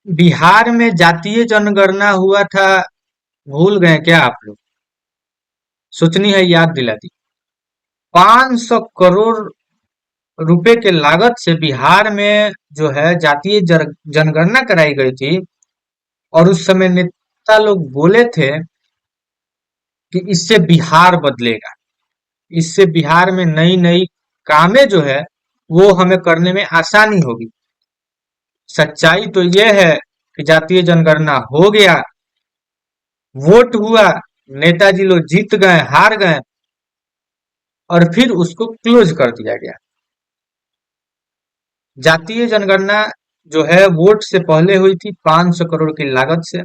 बिहार में जातीय जनगणना हुआ था, भूल गए क्या आप लोग? सोचनी है, याद दिला दी। 500 करोड़ रुपए के लागत से बिहार में जो है जातीय जनगणना कराई गई थी। और उस समय नेता लोग बोले थे कि इससे बिहार बदलेगा, इससे बिहार में नई नई कामें जो है वो हमें करने में आसानी होगी। सच्चाई तो ये है कि जातीय जनगणना हो गया, वोट हुआ, नेताजी लोग जीत गए, हार गए, और फिर उसको क्लोज कर दिया गया। जातीय जनगणना जो है वोट से पहले हुई थी, 500 करोड़ की लागत से।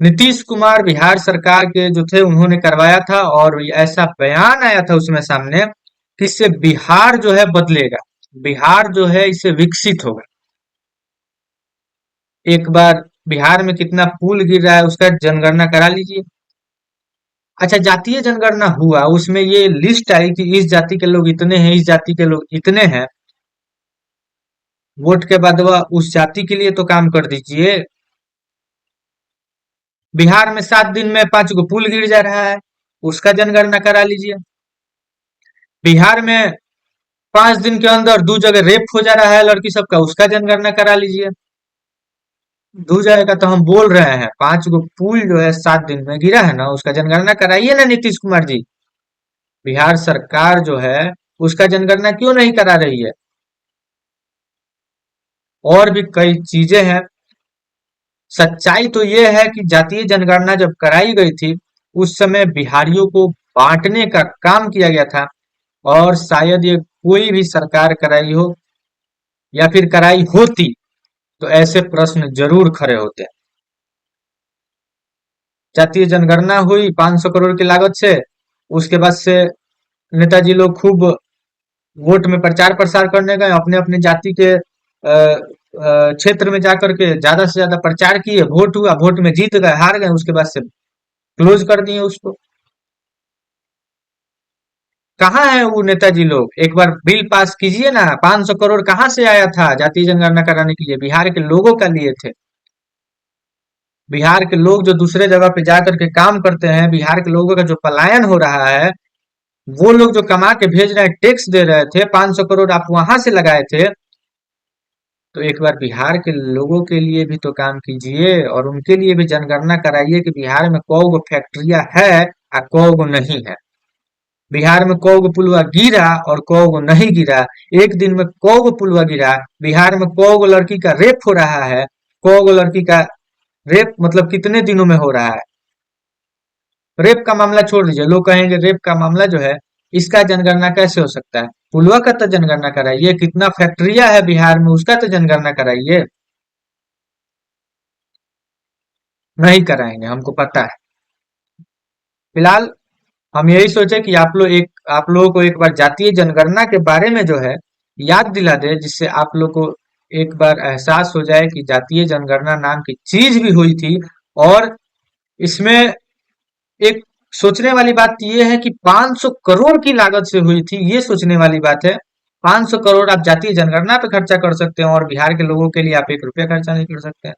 नीतीश कुमार बिहार सरकार के जो थे उन्होंने करवाया था, और ऐसा बयान आया था उसमें सामने कि इससे बिहार जो है बदलेगा, बिहार जो है इससे विकसित होगा। एक बार बिहार में कितना पुल गिर रहा है उसका जनगणना करा लीजिए। अच्छा, जातीय जनगणना हुआ, उसमें ये लिस्ट आई कि इस जाति के लोग इतने हैं, इस जाति के लोग इतने हैं। वोट के बाद वह उस जाति के लिए तो काम कर दीजिए। बिहार में 7 दिन में 5 गो पुल गिर जा रहा है, उसका जनगणना करा लीजिए। बिहार में 5 दिन के अंदर 2 जगह रेप हो जा रहा है लड़की सबका, उसका जनगणना करा लीजिए। 2 जगह का तो हम बोल रहे हैं, 5 गो पुल जो है 7 दिन में गिरा है ना, उसका जनगणना कराइए ना नीतीश कुमार जी। बिहार सरकार जो है उसका जनगणना क्यों नहीं करा रही है? और भी कई चीजें हैं। सच्चाई तो ये है कि जातीय जनगणना जब कराई गई थी उस समय बिहारियों को बांटने का काम किया गया था। और शायद ये कोई भी सरकार कराई हो या फिर कराई होती तो ऐसे प्रश्न जरूर खड़े होते। जातीय जनगणना हुई 500 करोड़ की लागत से, उसके बाद से नेताजी लोग खूब वोट में प्रचार प्रसार करने गए, अपने अपने जाति के क्षेत्र में जाकर के ज्यादा से ज्यादा प्रचार किए, वोट हुआ, वोट में जीत गए, हार गए, उसके बाद से क्लोज कर दिए उसको। कहाँ है वो नेताजी लोग? एक बार बिल पास कीजिए ना, 500 करोड़ कहाँ से आया था जातीय जनगणना कराने के लिए? बिहार के लोगों का लिए थे। बिहार के लोग जो दूसरे जगह पे जाकर के काम करते हैं, बिहार के लोगों का जो पलायन हो रहा है, वो लोग जो कमा के भेज रहे हैं, टैक्स दे रहे थे, 500 करोड़ आप वहां से लगाए थे। तो एक बार बिहार के लोगों के लिए भी तो काम कीजिए, और उनके लिए भी जनगणना कराइए कि बिहार में कौ गो फैक्ट्रिया है और कौ गो नहीं है। बिहार में कौ गो पुलवा गिरा और कौ गो नहीं गिरा। एक दिन में कौ गो पुलवा गिरा। बिहार में कौ गो लड़की का रेप हो रहा है। कौ गो लड़की का रेप मतलब कितने दिनों में हो रहा है? रेप का मामला छोड़ दीजिए, लोग कहेंगे रेप का मामला जो है इसका जनगणना कैसे हो सकता है? पुलवा का तो जनगणना कराइए, कितना फैक्ट्रिया है बिहार में उसका तो जनगणना कराइए। नहीं कराएंगे, हमको पता है। फिलहाल हम यही सोचे कि आप लोगों को एक बार जातीय जनगणना के बारे में जो है याद दिला दे, जिससे आप लोग को एक बार एहसास हो जाए कि जातीय जनगणना नाम की चीज भी हुई थी। और इसमें एक सोचने वाली बात यह है कि 500 करोड़ की लागत से हुई थी, ये सोचने वाली बात है। 500 करोड़ आप जातीय जनगणना पे खर्चा कर सकते हैं और बिहार के लोगों के लिए आप 1 रुपया खर्चा नहीं कर सकते हैं।